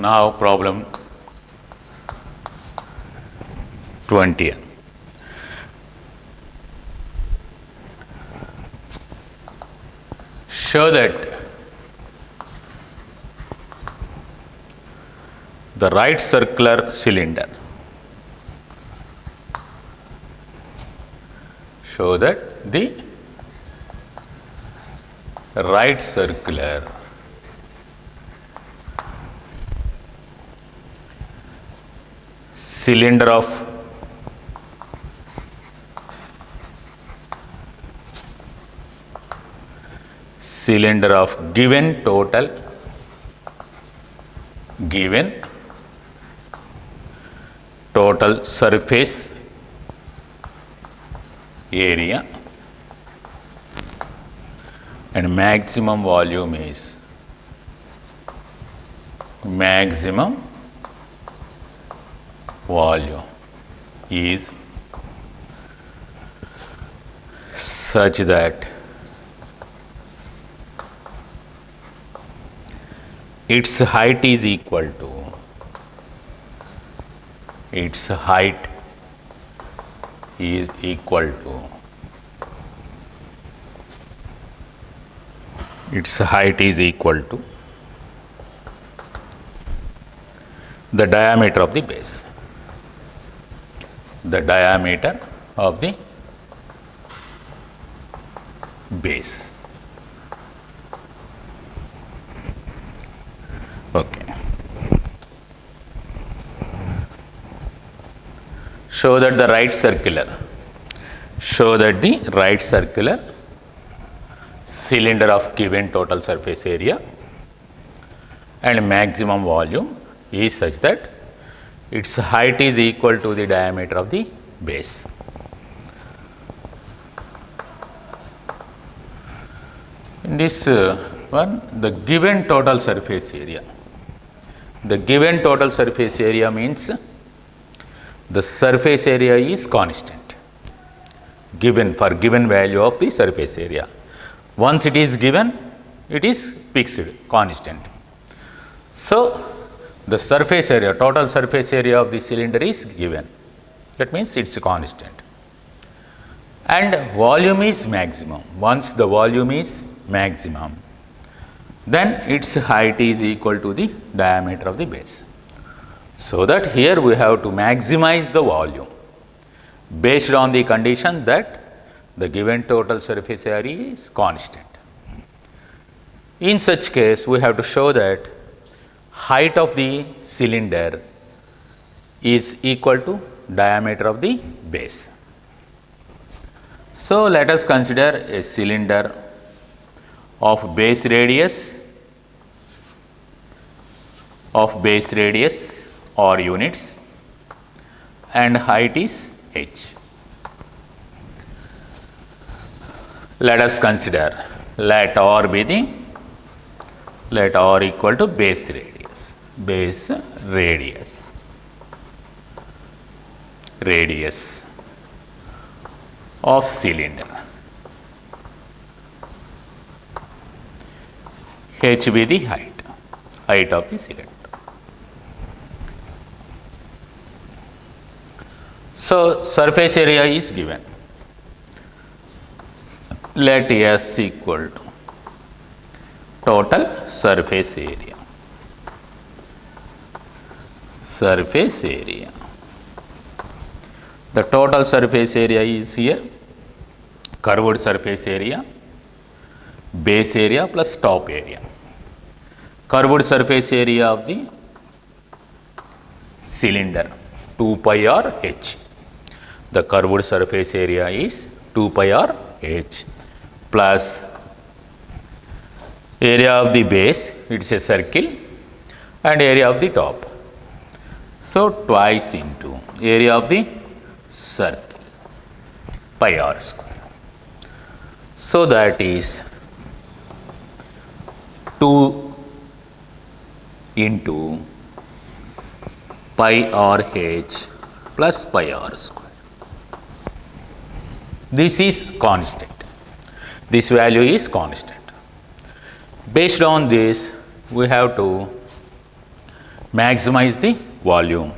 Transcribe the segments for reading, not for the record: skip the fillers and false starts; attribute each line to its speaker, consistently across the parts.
Speaker 1: Now problem 20. Show that the right circular cylinder, show that the right circular cylinder of given total surface area and maximum volume is such that its height is equal to the diameter of the base. The diameter of the base. Okay. Show that the right circular cylinder of given total surface area and maximum volume is such that its height is equal to the diameter of the base. In this one, the given total surface area. The given total surface area means the surface area is constant, given value of the surface area. Once it is given, it is fixed, constant. So, the surface area, total surface area of the cylinder is given. That means it is constant. And volume is maximum. Once the volume is maximum, then its height is equal to the diameter of the base. So that here we have to maximize the volume based on the condition that the given total surface area is constant. In such case, we have to show that height of the cylinder is equal to diameter of the base. So, let us consider a cylinder of base radius or units and height is h. Let us consider, let r equal to base radius of cylinder, h be the height of the cylinder. So, surface area is given. Let S equal to total surface area. The total surface area is here curved surface area, base area plus top area. Curved surface area of the cylinder 2 pi r h. The curved surface area is 2 pi r h plus area of the base, it is a circle, and area of the top. So, twice into area of the circle pi r square. So, that is 2 into pi r h plus pi r square. This is constant. This value is constant. Based on this, we have to maximize the volume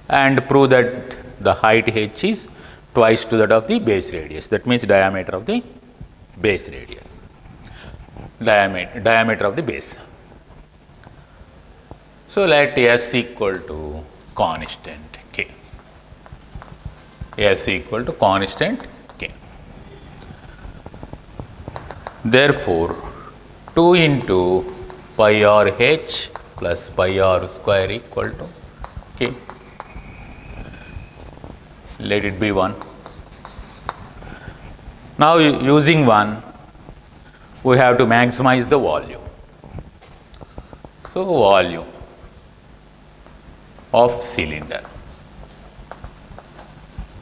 Speaker 1: and prove that the height h is twice to that of the base radius. That means diameter of the base radius, diameter of the base. So let S equal to constant K. S equal to constant K. Therefore, 2 into pi r h plus pi r square equal to K. Let it be 1. Now, using 1, we have to maximize the volume. So, volume of cylinder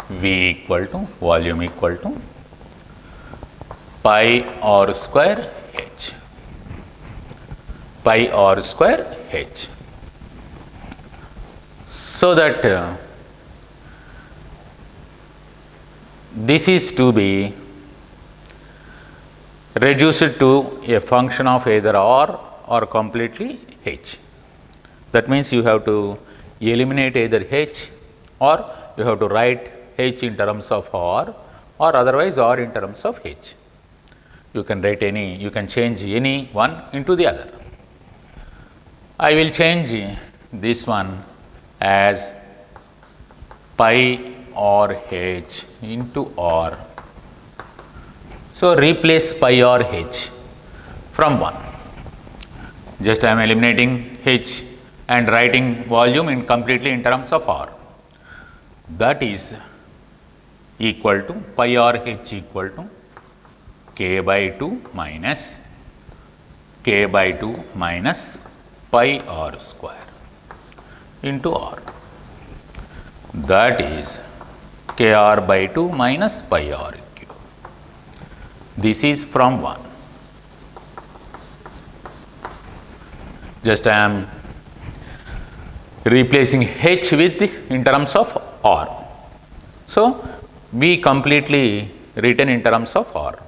Speaker 1: V equal to volume equal to pi r square h, pi r square h. So that this is to be reduced to a function of either r or completely h. That means you have to eliminate either h or you have to write h in terms of r or otherwise r in terms of h. You can write any, you can change any one into the other. I will change this one as pi r h into r. So, replace pi r h from 1. Just I am eliminating h and writing volume in completely in terms of r. That is equal to pi r h equal to k by 2 minus k by 2 minus pi r square into r. That is k r by 2 minus pi r cube. This is from 1. Just I am replacing h with in terms of r. So, we completely written in terms of r.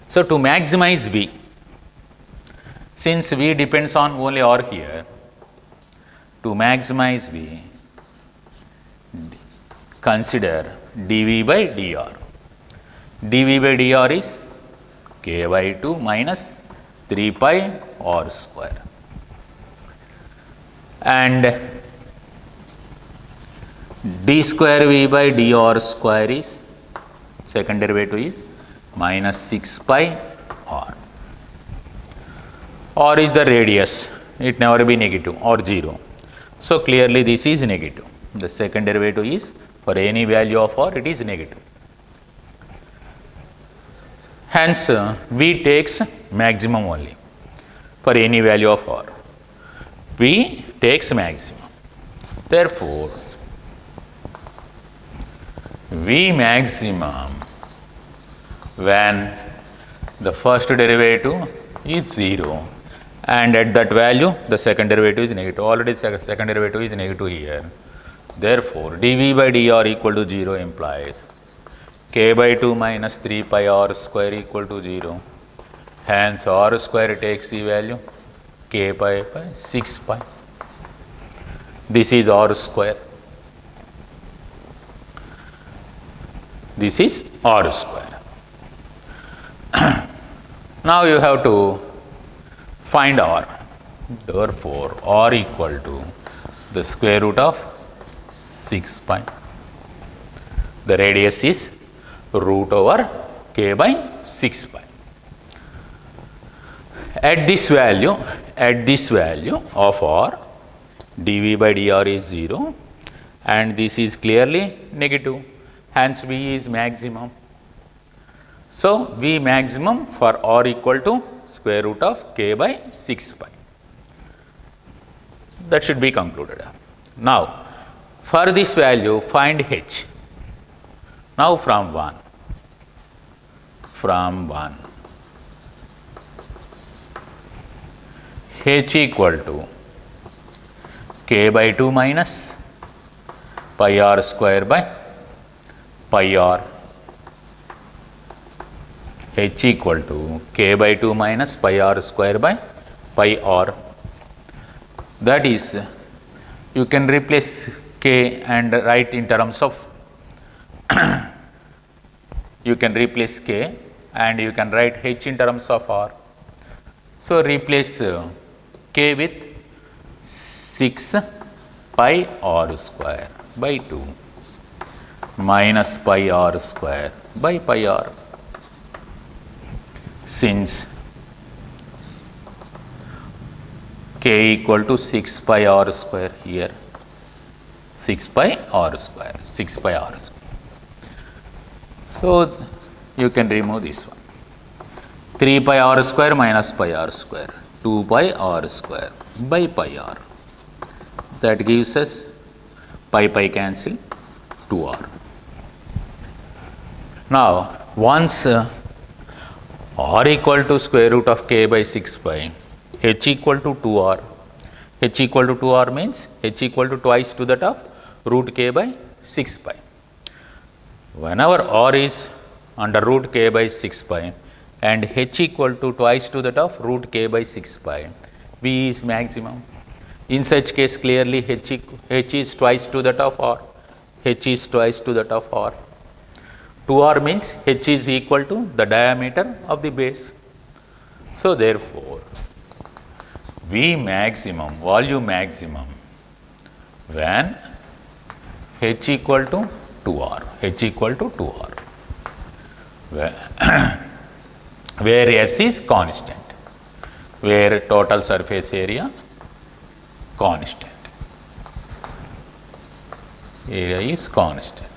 Speaker 1: So, to maximize V, since V depends on only r here, to maximize V, consider dV by dr. dV by dr is k by 2 minus 3 pi r square. And d square V by dr square is, second derivative is minus 6 pi r. R is the radius, it never be negative or 0. So, clearly this is negative. The second derivative is for any value of r, it is negative. Hence, V takes maximum only for any value of r. V takes maximum. Therefore, V maximum when the first derivative is 0 and at that value the second derivative is negative. Already second derivative is negative here. Therefore, dV by dr equal to 0 implies k by 2 minus 3 pi r square equal to 0. Hence, r square takes the value k pi by 6 pi. This is r square. This is r square. Now, you have to find r. Therefore, r equal to the square root of 6 pi. The radius is root over k by 6 pi. At this value of r, dV by dr is 0 and this is clearly negative. Hence, V is maximum. So, V maximum for r equal to square root of k by 6 pi. That should be concluded. Now, for this value find h. Now, from 1, h equal to k by 2 minus pi r square by pi r, h equal to k by 2 minus pi r square by pi r. That is, you can replace K and write in terms of you can replace K and you can write H in terms of R. So, replace K with 6 pi R square by 2 minus pi R square by pi R. Since K equal to 6 pi R square here, 6 pi R square, 6 pi R square. So, you can remove this one. 3 pi R square minus pi R square, 2 pi R square by pi R. That gives us pi cancel 2R. Now, once R equal to square root of K by 6 pi, H equal to 2R. H equal to 2R means H equal to twice to that of root K by 6 pi. Whenever R is under root K by 6 pi and H equal to twice to that of root K by 6 pi, V is maximum. In such case, clearly H is twice to that of R. H is twice to that of R. 2R means H is equal to the diameter of the base. So, therefore, V maximum, volume maximum, when H equal to 2R, H equal to 2R, where S is constant, where total surface area constant, area is constant.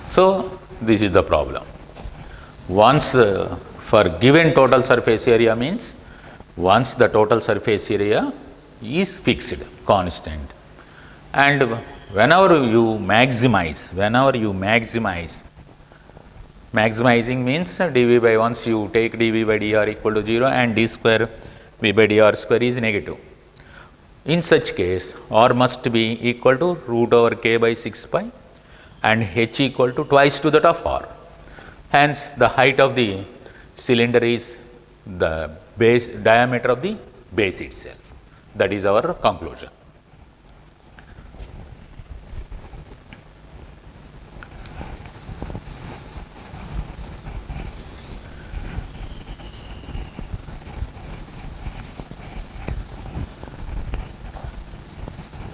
Speaker 1: So, this is the problem. Once for given total surface area means once the total surface area is fixed, constant, and whenever you maximize, maximizing means dV by once you take dV by dr equal to 0 and d square V by dr square is negative. In such case, R must be equal to root over K by 6 pi and H equal to twice to that of R. Hence, the height of the cylinder is the base diameter of the base itself. That is our conclusion.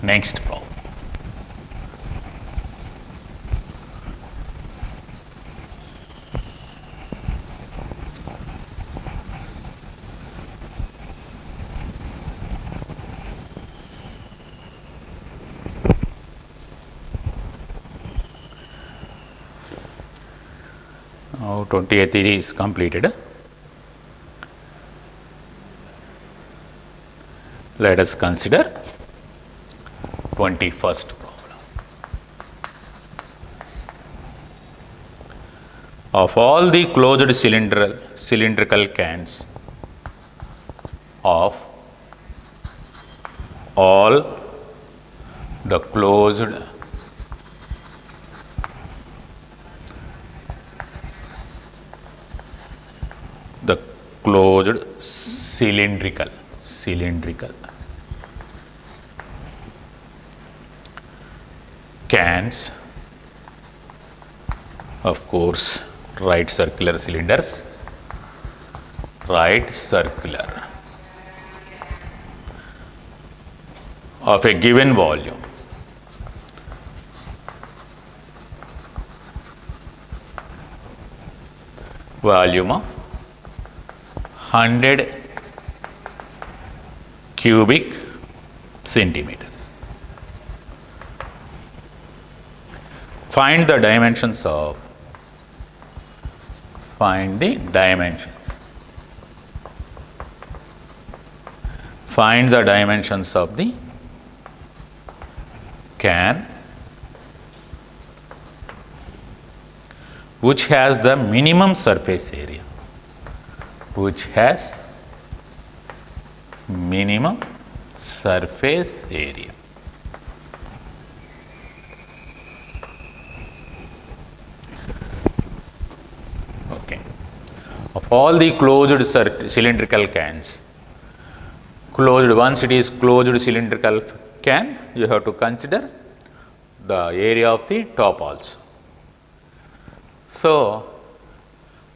Speaker 1: Next problem. Now, 20th is completed. Let us consider 21st problem. Of all the closed cylindrical cans of all the closed cylindrical cans, of course, right circular cylinders, right circular of a given volume, of 100 cubic centimeters. Find the dimensions of Find the dimensions of the can which has the minimum surface area. Okay. Of all the closed cylindrical cans, Closed, once it is closed cylindrical can, you have to consider the area of the top also. So,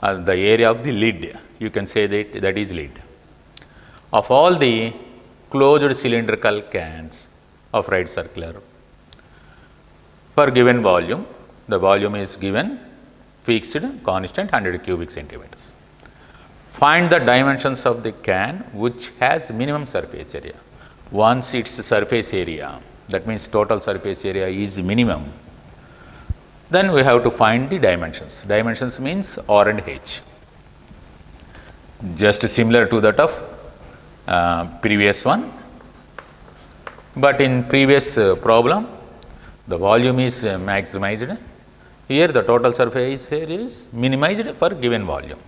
Speaker 1: the area of the lid, you can say that is lid. Of all the closed cylindrical cans of right circular, for given volume, the volume is given fixed constant 100 cubic centimeters. Find the dimensions of the can which has minimum surface area. Once its surface area, that means total surface area is minimum, then we have to find the dimensions. Dimensions means R and H. Just similar to that of previous one, but in previous problem, the volume is maximized. Here the total surface area is minimized for given volume.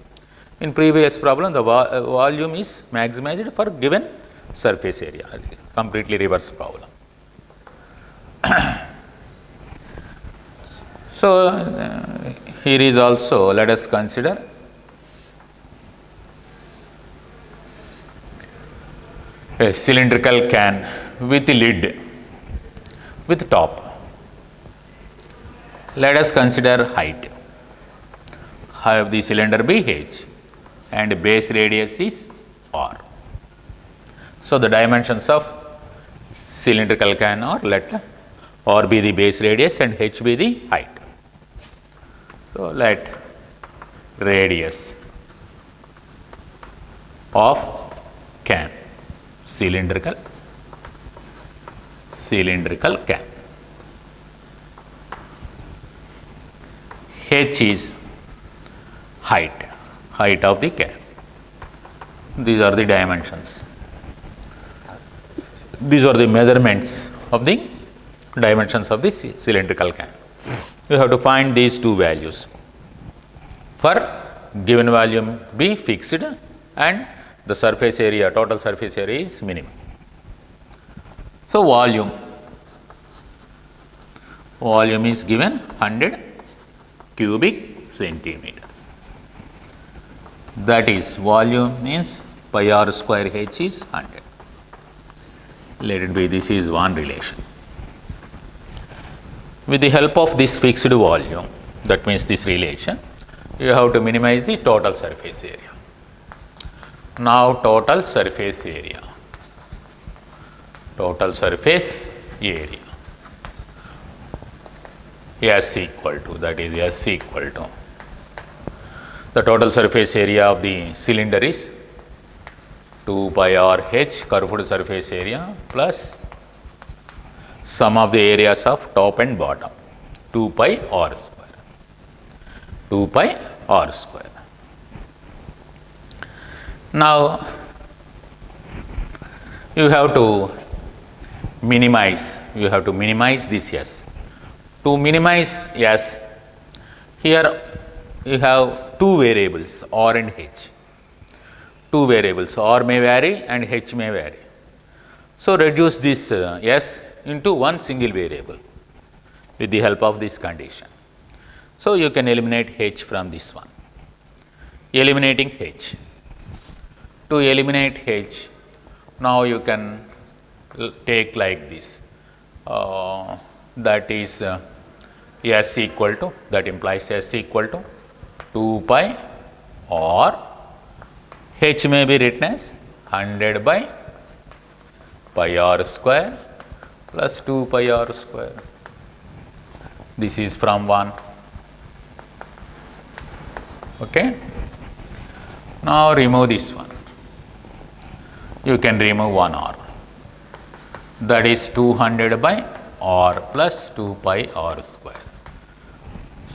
Speaker 1: In previous problem, the volume is maximized for given surface area, completely reverse problem. So, here is also, let us consider a cylindrical can with lid, with top. Let us consider height. Have the cylinder be H and base radius is R. So, the dimensions of cylindrical can are, let R be the base radius and H be the height. So, let radius of can, cylindrical can. H is height of the can. These are the dimensions. These are the measurements of the dimensions of the cylindrical can. You have to find these two values for given volume be fixed and the surface area, total surface area is minimum. So, volume is given 100 cubic centimeters. That is, volume means pi r square H is 100. Let it be, this is one relation. With the help of this fixed volume, that means this relation, you have to minimize the total surface area. Now, total surface area. S equal to, that is S equal to, the total surface area of the cylinder is 2 pi r H curved surface area plus sum of the areas of top and bottom, 2 pi r square. Now, you have to minimize this S. To minimize S, here you have two variables R and H. Two variables R may vary and H may vary. So, reduce this S into one single variable with the help of this condition. So, you can eliminate H from this one. Eliminating H. To eliminate H, now you can take like this, that is S equal to, that implies S equal to 2 pi or H may be written as 100 by pi r square plus 2 pi r square. This is from 1. Okay. Now, remove this one. You can remove 1 r. That is 200 by r plus 2 pi r square.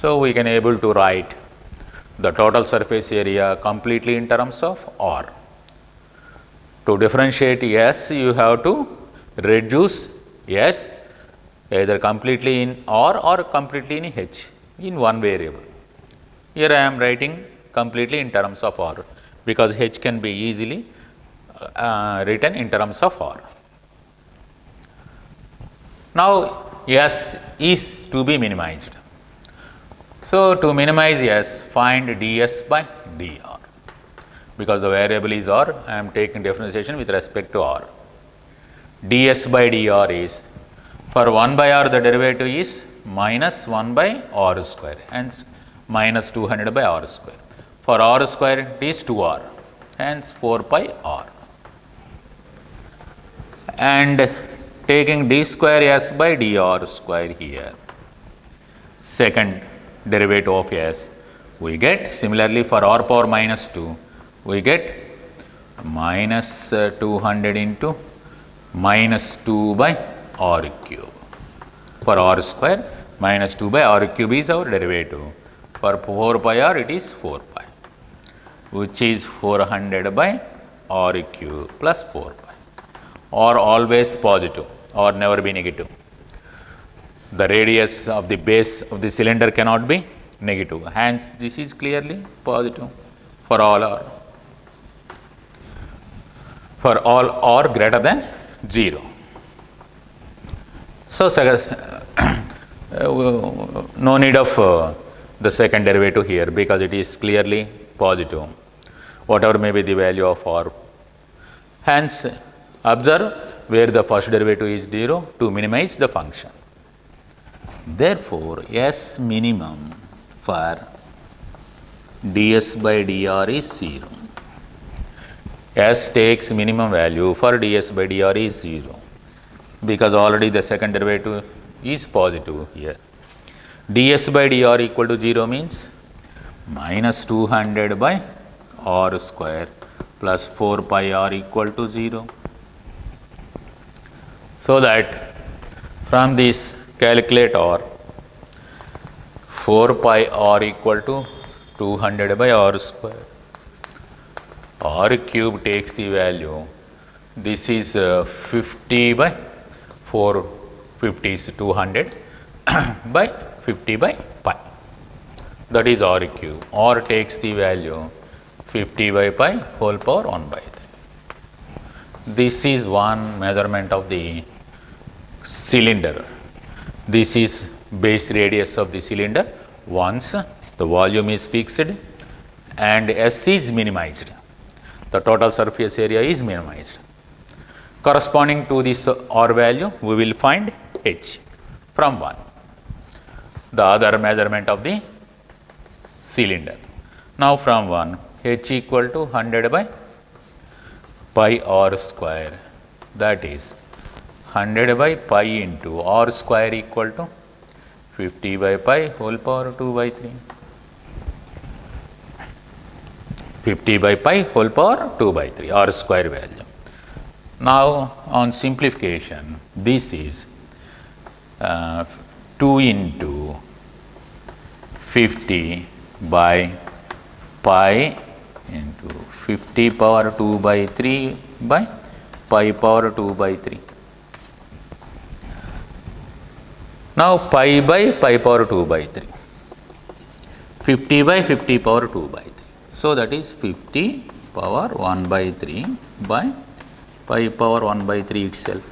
Speaker 1: So, we can able to write the total surface area completely in terms of r. To differentiate S, you have to reduce S either completely in r or completely in H in one variable. Here I am writing completely in terms of r because H can be easily written in terms of r. Now, S is to be minimized. So, to minimize S, find ds by dr. because the variable is r, I am taking differentiation with respect to r. ds by dr is, for 1 by r the derivative is minus 1 by r square, hence minus 200 by r square. For r square it is 2r, hence 4 pi r. And taking d square s by dr square here, second derivative of s, we get similarly for r power minus 2, we get minus 200 into minus 2 by r cube. For r square, minus 2 by r cube is our derivative. For 4 pi r, it is 4 pi, which is 400 by r cube plus 4 pi, or always positive or never be negative. The radius of the base of the cylinder cannot be negative, hence this is clearly positive for all r. For all r greater than 0. So, no need of the second derivative here, because it is clearly positive, whatever may be the value of r. Hence, observe where the first derivative is 0 to minimize the function. Therefore, S minimum for ds by dr is 0. S takes minimum value for ds by dr is 0, because already the second derivative is positive here. ds by dr equal to 0 means minus 200 by r square plus 4 pi r equal to 0. So that from this calculate r, 4 pi r equal to 200 by r square. R cube takes the value, this is 50 by 450 is 200 by 50 by pi, that is r cube. R takes the value 50 by pi whole power 1 by 3. This is one measurement of the cylinder. This is base radius of the cylinder once the volume is fixed and S is minimized. The total surface area is minimized. Corresponding to this R value, we will find H from 1, the other measurement of the cylinder. Now, from 1, H equal to 100 by pi r square, that is 100 by pi into r square equal to 50 by pi whole power 2 by 3. 50 by pi whole power 2 by 3 r square value. Now, on simplification, this is 2 into 50 by pi into 50 power 2 by 3 by pi power 2 by 3. Now, pi by pi power 2 by 3, 50 by 50 power 2 by 3. So, that is 50 power 1 by 3 by pi power 1 by 3 itself.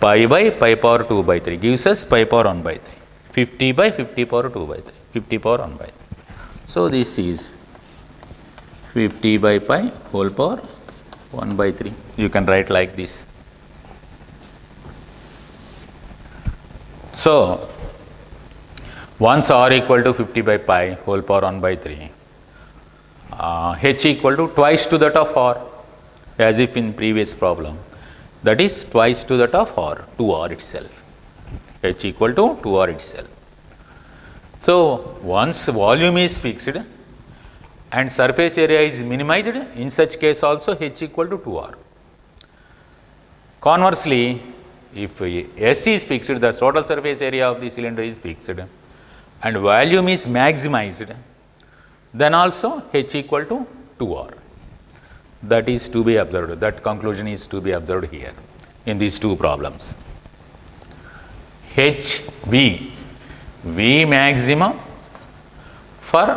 Speaker 1: Pi by pi power 2 by 3 gives us pi power 1 by 3. 50 by 50 power 2 by 3, 50 power 1 by 3. So, this is 50 by pi whole power 1 by 3. You can write like this. So, once r equal to 50 by pi whole power 1 by 3, h equal to twice to that of r, as if in previous problem, that is twice to that of r, 2r itself, h equal to 2r itself. So, once volume is fixed and surface area is minimized, in such case also h equal to 2r. Conversely, if S is fixed, the total surface area of the cylinder is fixed and volume is maximized, then also h equal to 2r. That is to be observed, that conclusion is to be observed here in these two problems. H V, V maximum for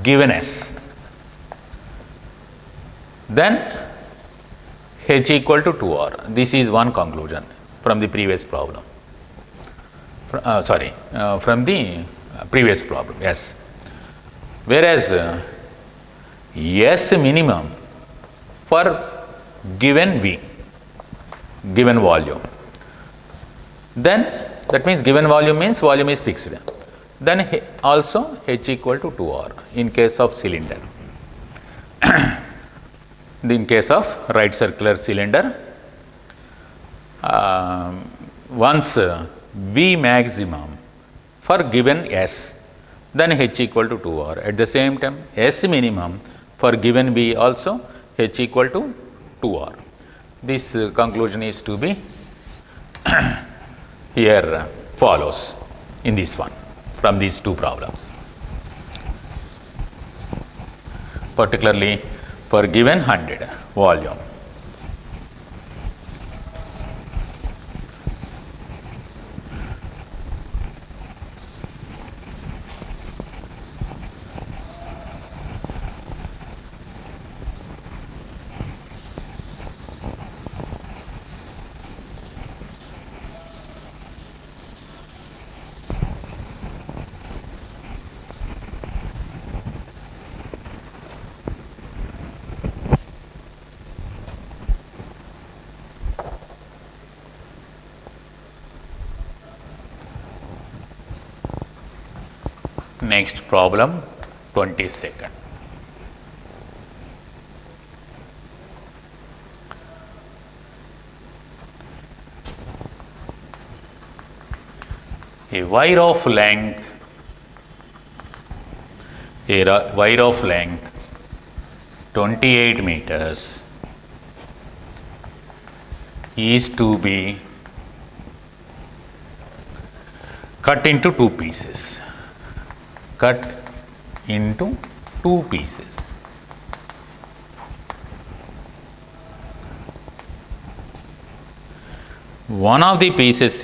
Speaker 1: given S, then h equal to 2r. This is one conclusion from the previous problem. From the previous problem, yes. Whereas S minimum for given V, given volume. Then that means given volume means volume is fixed. Then also H equal to 2R in case of cylinder. In case of right circular cylinder, once V maximum for given S, then H equal to 2R. At the same time, S minimum for given V also H equal to 2R. This conclusion is to be here follows in this one from these two problems. Particularly for given 100 volume. Next problem, 22nd. A wire of length 28 meters is to be cut into two pieces. Cut into two pieces. One of the pieces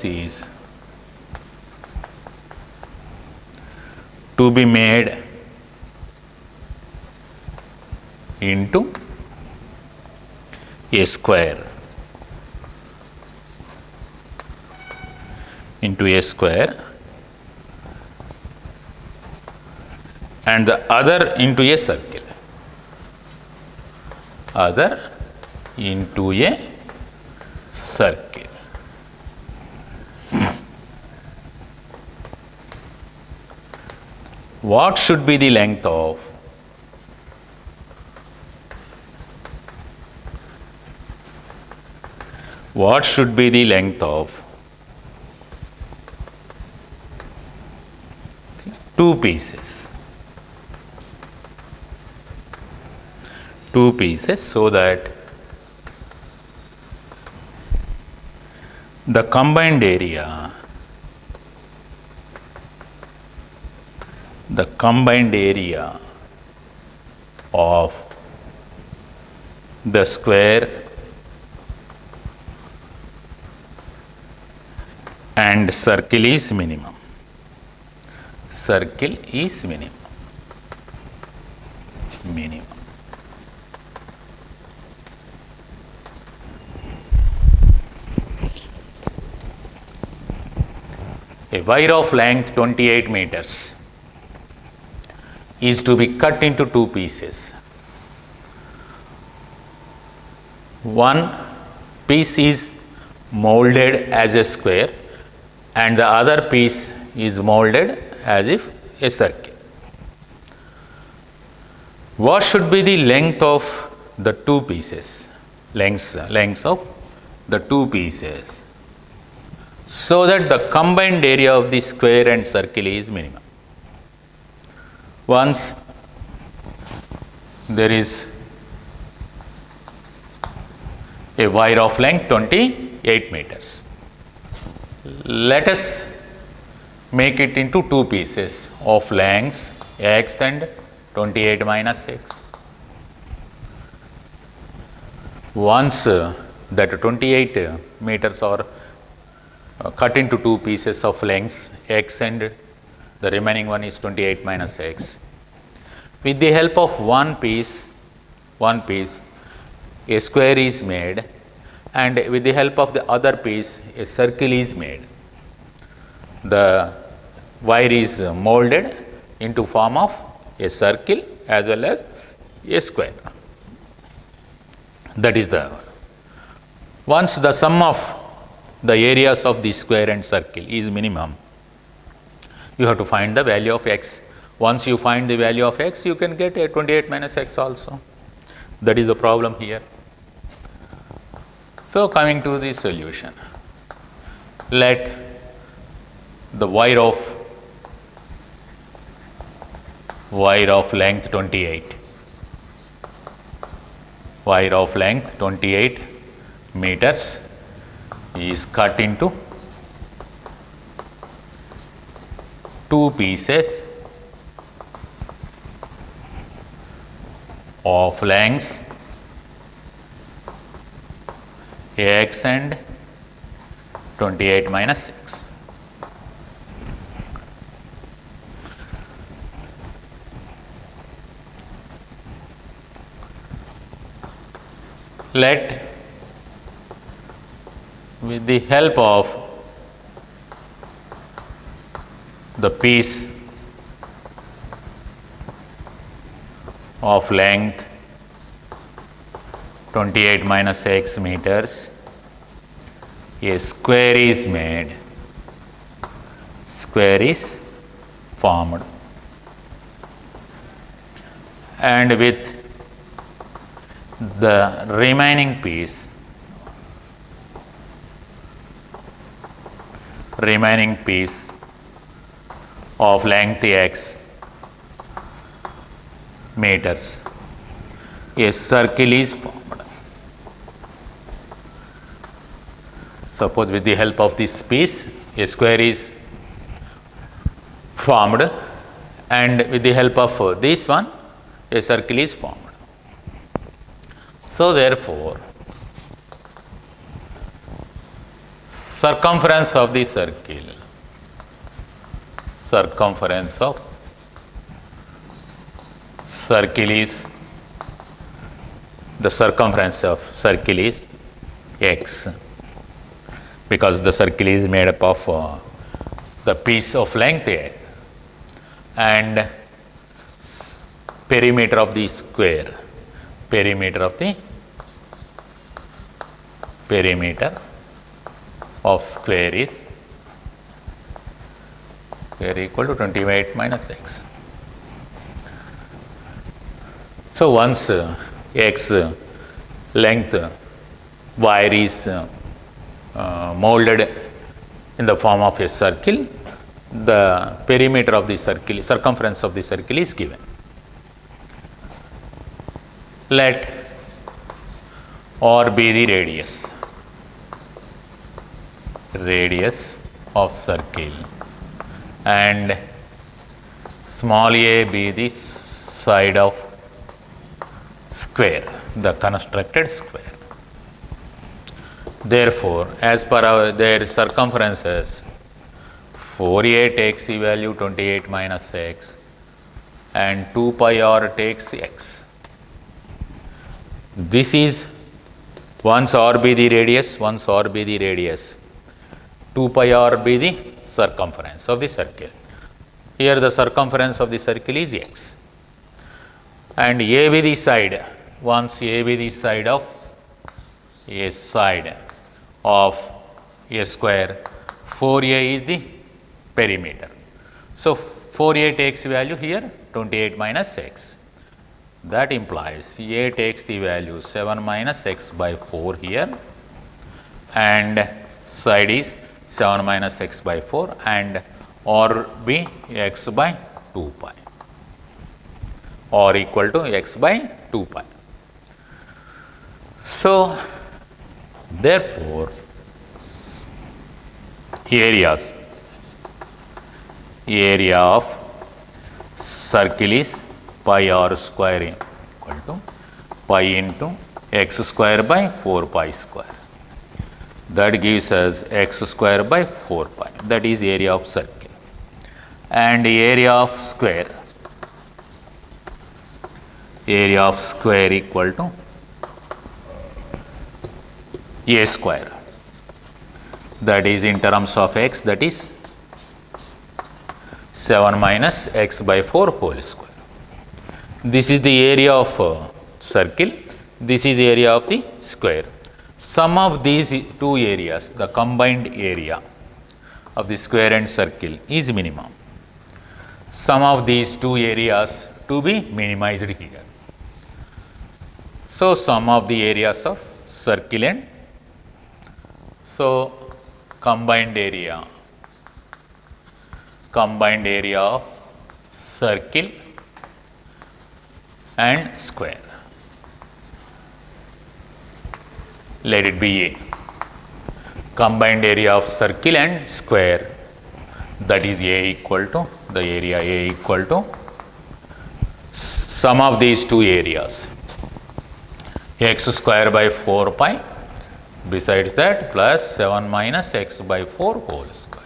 Speaker 1: is to be made into a square, and the other into a circle, What should be the length of two pieces so that the combined area of the square and circle is minimum. A wire of length 28 meters is to be cut into two pieces. One piece is molded as a square and the other piece is molded as if a circle. What should be the length of the two pieces? Lengths of the two pieces, so that the combined area of the square and circle is minimum. Once there is a wire of length 28 meters. Let us make it into two pieces of lengths x and 28 minus x. Once that 28 meters are cut into two pieces of lengths x and the remaining one is 28 minus x. With the help of one piece, a square is made and with the help of the other piece a circle is made. The wire is molded into form of a circle as well as a square. That is the, once the sum of the areas of the square and circle is minimum, you have to find the value of x. Once you find the value of x, you can get a 28 minus x also. That is the problem here. So, coming to the solution, let the wire of length 28, wire of length 28 meters is cut into two pieces of lengths x and 28 minus x. Let, with the help of the piece of length 28 minus x meters, a square is made, square is formed, and with the remaining piece of length x meters, a circle is formed. Suppose with the help of this piece a square is formed, and with the help of this one a circle is formed. So, therefore, circumference of the circle, the circumference of circle is x, because the circle is made up of the piece of length a, and perimeter of the square, perimeter of square is equal to 28 minus x. So, once x length wire is molded in the form of a circle, the perimeter of the circle, circumference of the circle is given. Let R be the radius of circle, and small a be the side of square, the constructed square. Therefore, as per their circumferences, 4a takes the value 28 minus x, and 2 pi r takes x. This is, once r be the radius, 2 pi r be the circumference of the circle. Here the circumference of the circle is x, and a be the side, once a be the side of a square, 4a is the perimeter. So, 4a takes value here 28 minus x. That implies a takes the value 7 minus x by 4 here, and side is 7 minus x by 4, and or be x by 2 pi, or equal to x by 2 pi. So, therefore, area of circle is pi r square equal to pi into x square by 4 pi square. That gives us x square by 4 pi, that is area of circle. And area of square equal to a square, that is in terms of x, that is 7 minus x by 4 whole square. This is the area of circle, this is the area of the square. Sum of these two areas, the combined area of the square and circle, is minimum. Sum of these two areas to be minimized here. So, sum of the areas of circle and combined area of circle and square, let it be A. Combined area of circle and square, that is A equal to, the area A equal to sum of these two areas, x square by 4 pi, besides that plus 7 minus x by 4 whole square.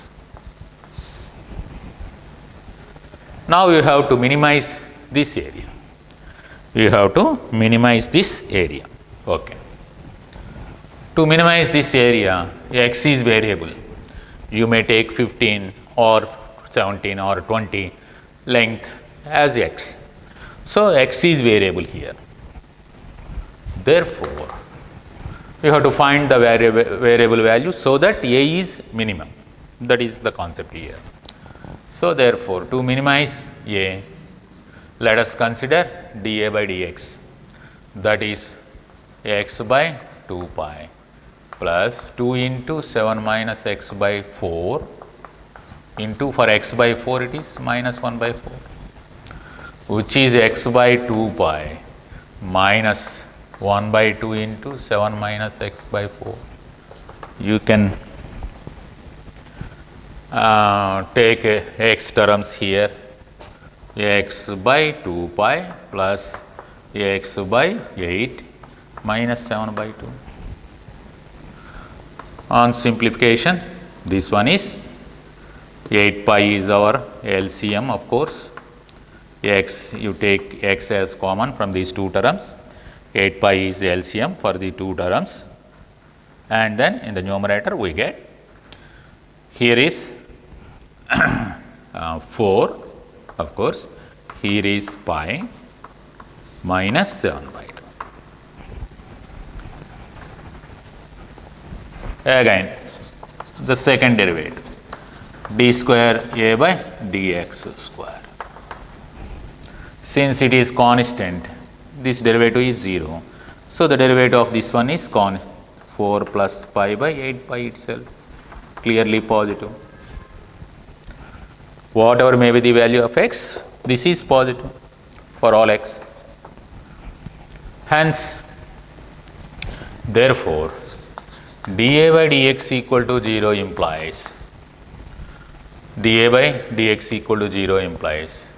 Speaker 1: Now you have to minimize this area. You have to minimize this area. Okay. To minimize this area, x is variable. You may take 15 or 17 or 20 length as x. So, x is variable here. Therefore, you have to find the variable value so that a is minimum. That is the concept here. So, therefore, to minimize a, let us consider dA by dx, that is x by 2 pi plus 2 into 7 minus x by 4 into, for x by 4 it is minus 1 by 4, which is x by 2 pi minus 1 by 2 into 7 minus x by 4. You can take x terms here, x by 2 pi plus x by 8 minus 7 by 2. On simplification, this one is 8 pi is our LCM, of course. X, you take x as common from these two terms. 8 pi is LCM for the two terms, and then in the numerator we get, here is 4, of course, here is pi minus 7 by 2. Again, the second derivative, d square a by dx square. Since it is constant, this derivative is 0. So, the derivative of this one is 4 plus pi by 8 pi itself, clearly positive. Whatever may be the value of x, this is positive for all x. Hence, therefore, dA by dx equal to 0 implies, dA by dx equal to 0 implies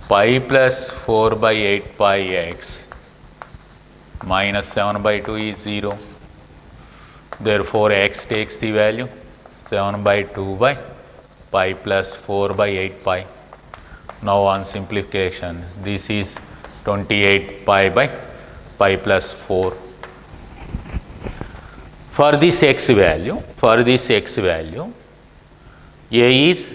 Speaker 1: pi plus 4 by 8 pi x minus 7 by 2 is 0. Therefore, x takes the value 7 by 2 by pi plus 4 by 8 pi. Now, on simplification, this is 28 pi by pi plus 4. For this x value, a is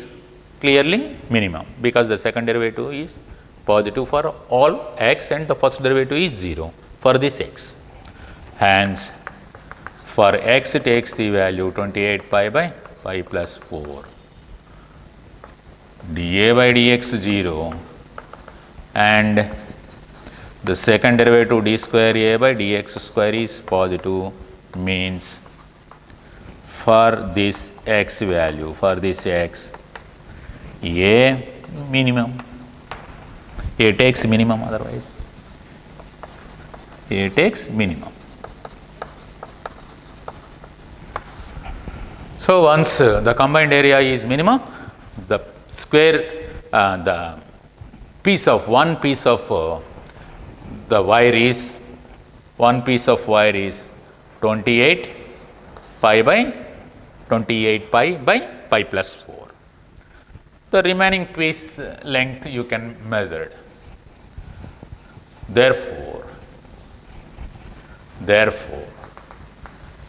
Speaker 1: clearly minimum, because the second derivative is positive for all x and the first derivative is 0 for this x. Hence, for x takes the value 28 pi by pi plus 4, dA by dx 0, and the second derivative d square a by dx square is positive, means for this x value, for this x, a minimum, a takes minimum, otherwise a takes minimum. So, once the combined area is minimum, the square, the piece of one piece of the wire is, one piece of wire is 28 pi by pi plus 4. The remaining piece length you can measure. Therefore,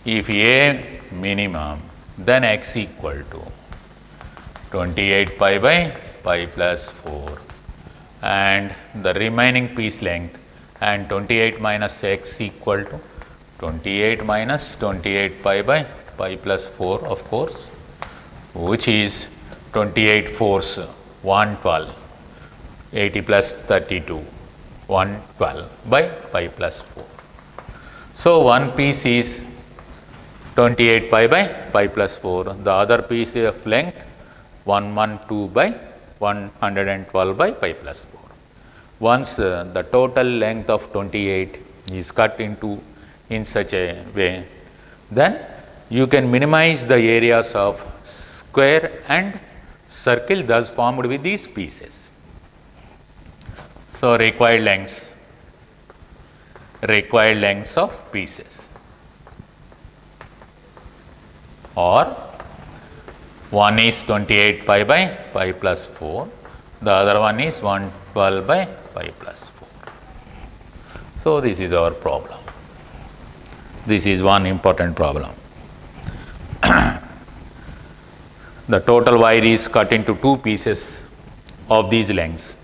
Speaker 1: if A minimum, then x equal to 28 pi by pi plus 4, and the remaining piece length, and 28 minus x equal to 28 minus 28 pi by pi plus 4, of course, which is 28 fours 112, 80 plus 32, 112 by pi plus 4. So, one piece is 28 pi by pi plus 4, the other piece of length 112 by 112 by pi plus 4. Once the total length of 28 is cut into in such a way, then you can minimize the areas of square and circle thus formed with these pieces. So, required lengths of pieces, or one is 28 pi by pi plus 4, the other one is 112 by pi plus 4. So, this is our problem. This is one important problem. The total wire is cut into two pieces of these lengths.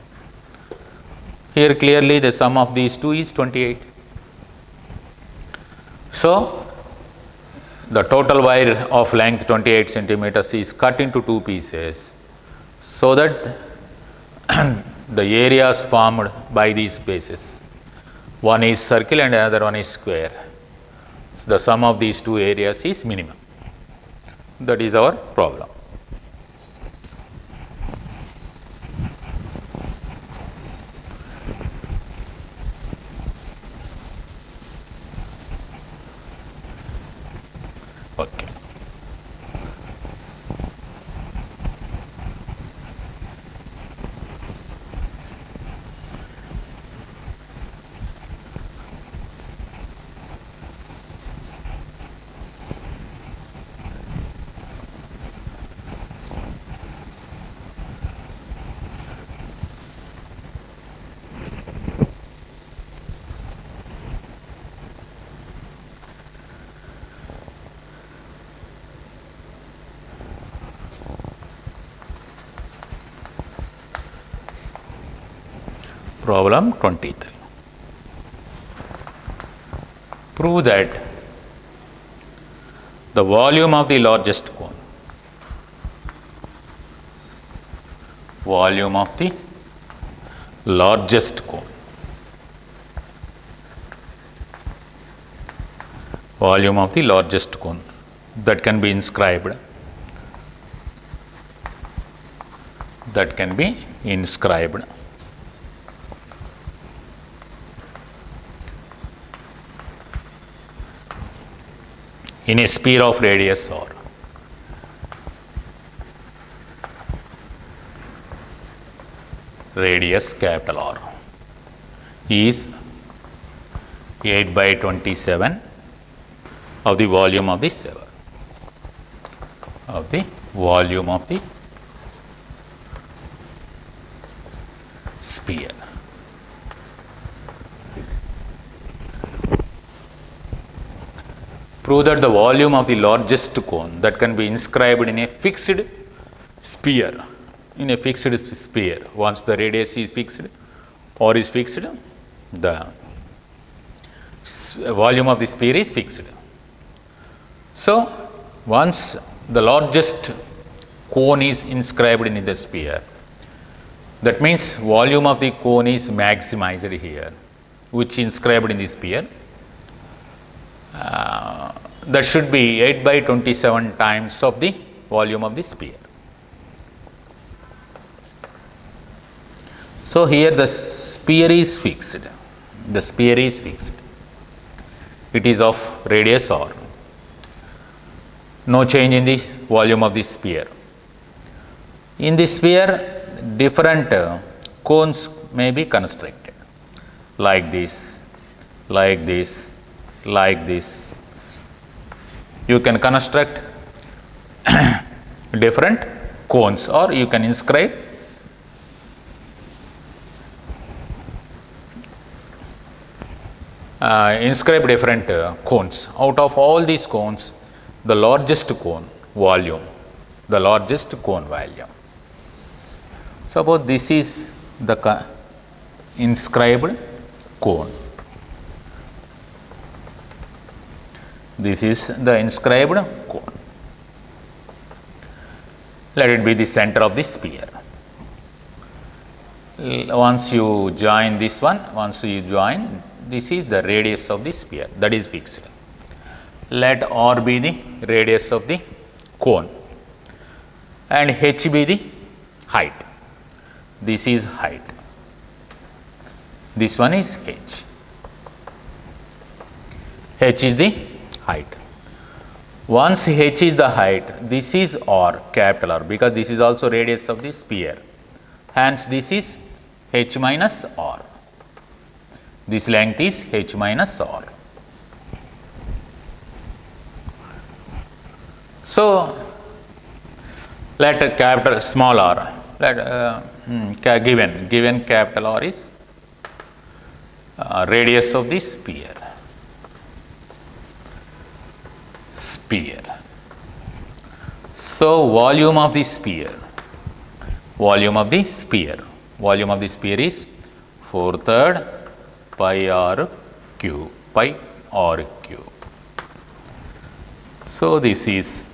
Speaker 1: Here clearly the sum of these two is 28. So, the total wire of length 28 centimeters is cut into two pieces, so that the areas formed by these bases, one is circle and another one is square. So, the sum of these two areas is minimum. That is our problem. Okay. Problem 23. Prove that the volume of the largest cone, volume of the largest cone, volume of the largest cone that can be inscribed, in a sphere of radius r. Radius capital R is 8 by 27 of the volume of the sphere, sphere. Prove that the volume of the largest cone that can be inscribed in a fixed sphere, once the radius is fixed or is fixed, the volume of the sphere is fixed. So, once the largest cone is inscribed in the sphere, that means volume of the cone is maximized here, which inscribed in the sphere. That should be 8 by 27 times of the volume of the sphere. So, here the sphere is fixed, it is of radius r, no change in the volume of the sphere. In the sphere, different cones may be constructed, like this, like this, like this. You can construct different cones, or you can inscribe inscribe different cones. Out of all these cones, the largest cone volume, the largest cone volume. Suppose this is the inscribed cone. This is the inscribed cone. Let it be the center of the sphere. Once you join this one, this is the radius of the sphere, that is fixed. Let R be the radius of the cone and H be the height. This is height. This one is H. H is the height. Once H is the height, this is R, capital R, because this is also radius of the sphere. Hence, this is H minus R. This length is H minus R. So, let a capital small r, given capital R is radius of the sphere. So, volume of the sphere is 4/3 pi r cube. So, this is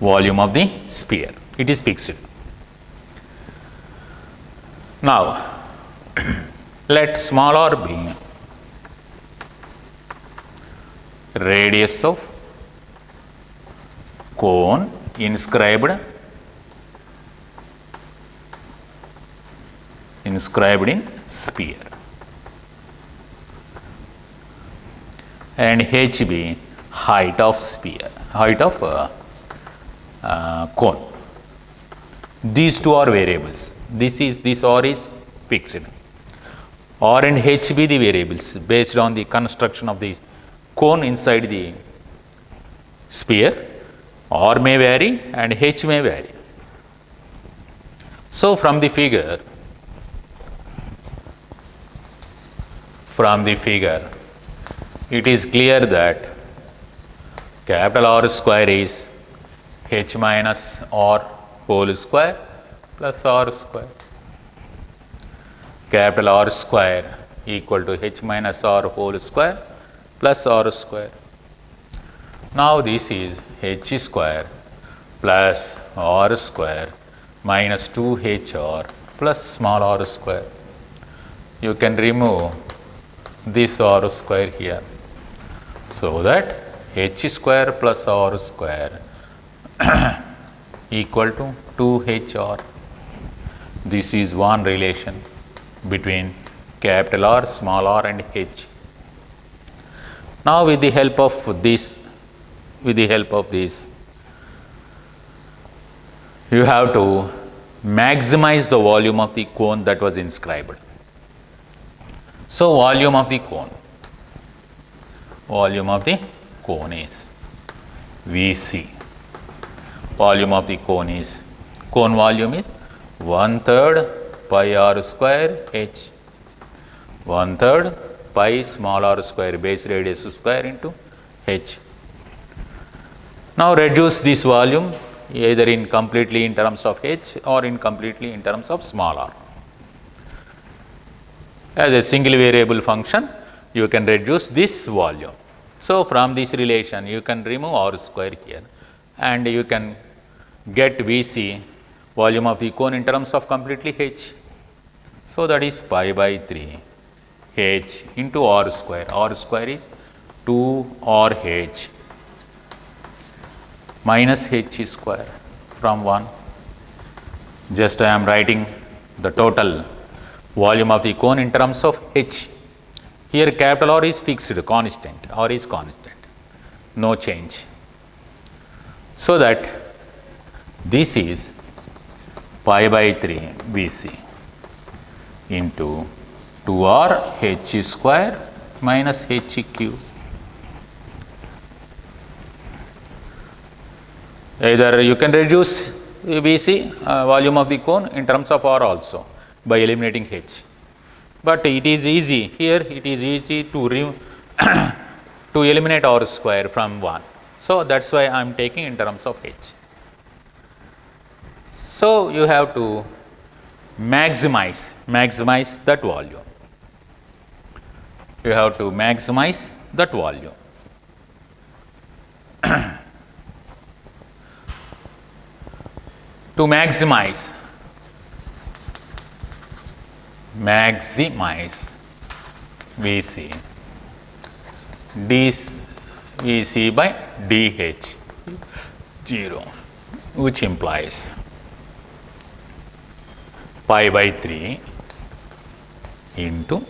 Speaker 1: volume of the sphere. It is fixed. Now, let small r be radius of cone inscribed in sphere, and H be height of cone. These two are variables. This R is fixed. R and H be the variables based on the construction of the cone inside the sphere. R may vary and H may vary. So, from the figure, it is clear that capital R square is H minus R whole square plus R square. Capital R square equal to H minus R whole square plus R square. Now, this is H square plus R square minus 2HR plus small r square. You can remove this R square here, so that H square plus R square equal to 2HR. This is one relation between capital R, small r and H. Now, with the help of this, you have to maximize the volume of the cone that was inscribed. So, volume of the cone is VC. Volume of the cone volume is 1/3 pi r square H, 1/3 pi small r square base radius square into H. Now, reduce this volume either completely in terms of H or completely in terms of small r. As a single variable function, you can reduce this volume. So, from this relation, you can remove R square here and you can get VC, volume of the cone, in terms of completely H. So, that is pi by 3 H into R square. R square is 2RH minus H square from 1. Just I am writing the total volume of the cone in terms of H. Here capital R is fixed, constant, R is constant, no change. So, that this is pi by 3 VC into 2R H square minus H cube. Either you can reduce VC volume of the cone in terms of R also by eliminating H. but it is easy here, it is easy to to eliminate r square from 1. So, that is why I am taking in terms of h. So, you have to maximize that volume. You have to maximize that volume. To maximize VC, dVC by dH 0, which implies pi by 3 into,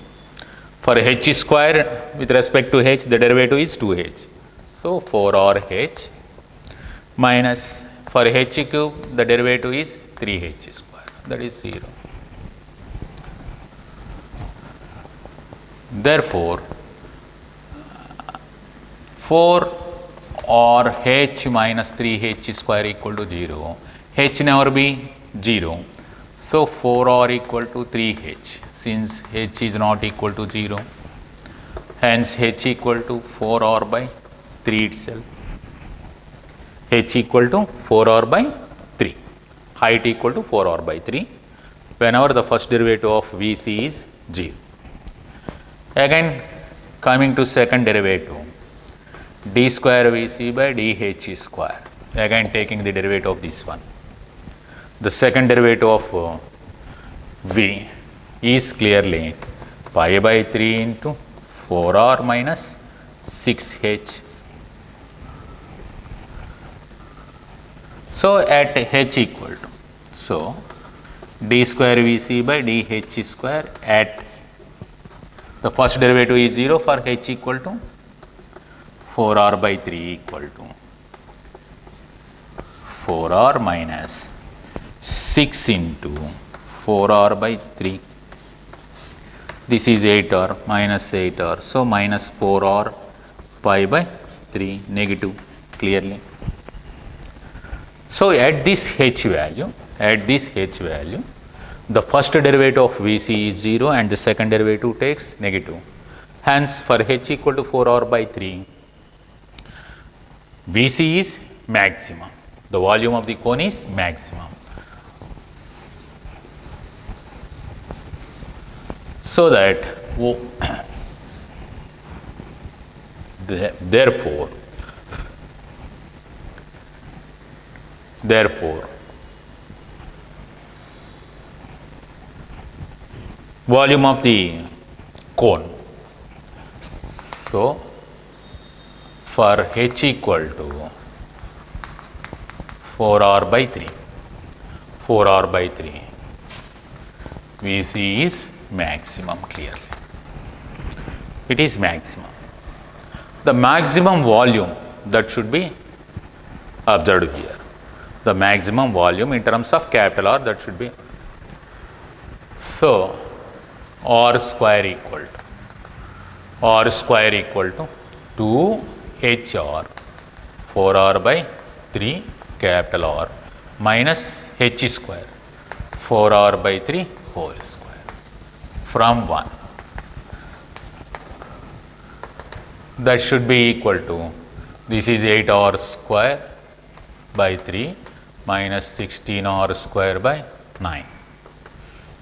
Speaker 1: for h square with respect to h, the derivative is 2h. So, 4rh minus, for h cube the derivative is 3h square, that is 0. Therefore, 4rh minus 3h square equal to 0, h never be 0. So, 4r equal to 3h, since h is not equal to 0, hence h equal to 4r by 3 itself, h equal to 4r by 3, height equal to 4r by 3, whenever the first derivative of Vc is 0. Again coming to second derivative, d square Vc by dH square, again taking the derivative of this one. The second derivative of V is clearly pi by 3 into 4r minus 6h. So, at h equal to, so d square Vc by dH square at the first derivative is 0 for h equal to 4r by 3 equal to 4r minus 6 into 4r by 3. This is 8r minus 8r. So, minus 4r pi by 3 negative clearly. So, at this h value, the first derivative of Vc is 0 and the second derivative takes negative. Hence, for h equal to 4r by 3, Vc is maximum. The volume of the cone is maximum. So that therefore volume of the cone. So, for h equal to 4r by 3, Vc is maximum clearly. It is maximum. The maximum volume that should be observed here. The maximum volume in terms of capital R that should be. So, R square equal to 2HR 4R by 3 capital R minus H square 4R by 3 whole square from 1. That should be equal to, this is 8R square by 3 minus 16R square by 9.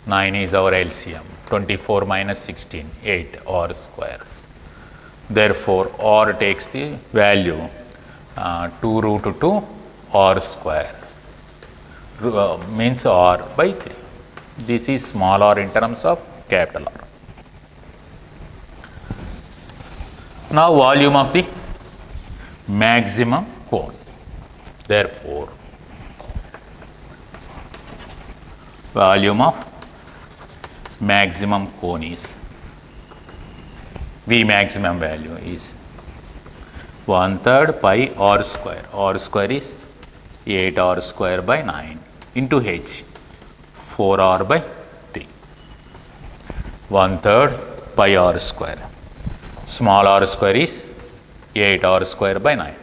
Speaker 1: 9 is our LCM, 24 minus 16, 8R square. Therefore, R takes the value 2 root 2 R square, means R by 3. This is small r in terms of capital R. Now, volume of the maximum cone. Therefore, volume of maximum cone is, V maximum value is 1/3 pi R square. R square is 8R square by 9 into H 4R by 3. 1/3 pi R square. Small r square is 8R square by 9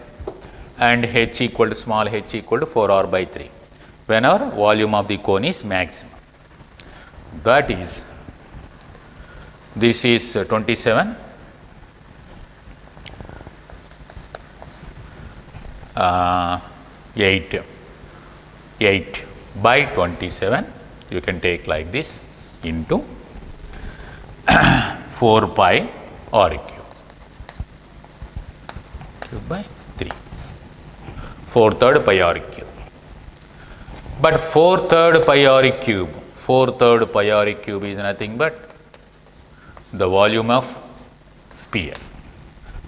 Speaker 1: and H equal to small h equal to 4R by 3 whenever volume of the cone is maximum. That is This is 27. 8 by 27, you can take like this, into 4 pi r cube by 3, 4/3 pi r cube. But 4/3 pi r cube, 4/3 pi r cube is nothing but the volume of sphere,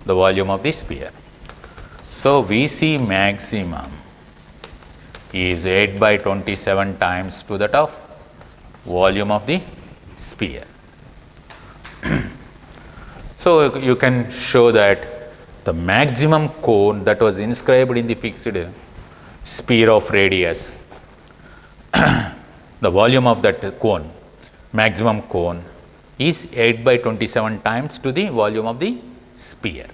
Speaker 1: the volume of the sphere. So, Vc maximum is 8 by 27 times to that of volume of the sphere. So, you can show that the maximum cone that was inscribed in the fixed sphere of radius, the volume of that cone, maximum cone, is 8 by 27 times to the volume of the sphere.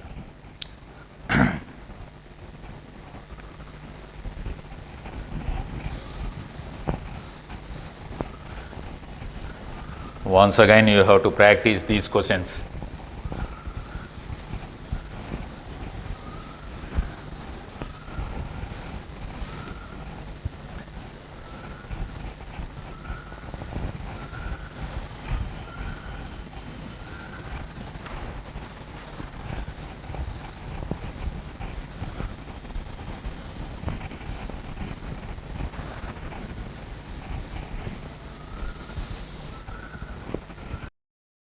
Speaker 1: Once again, you have to practice these questions.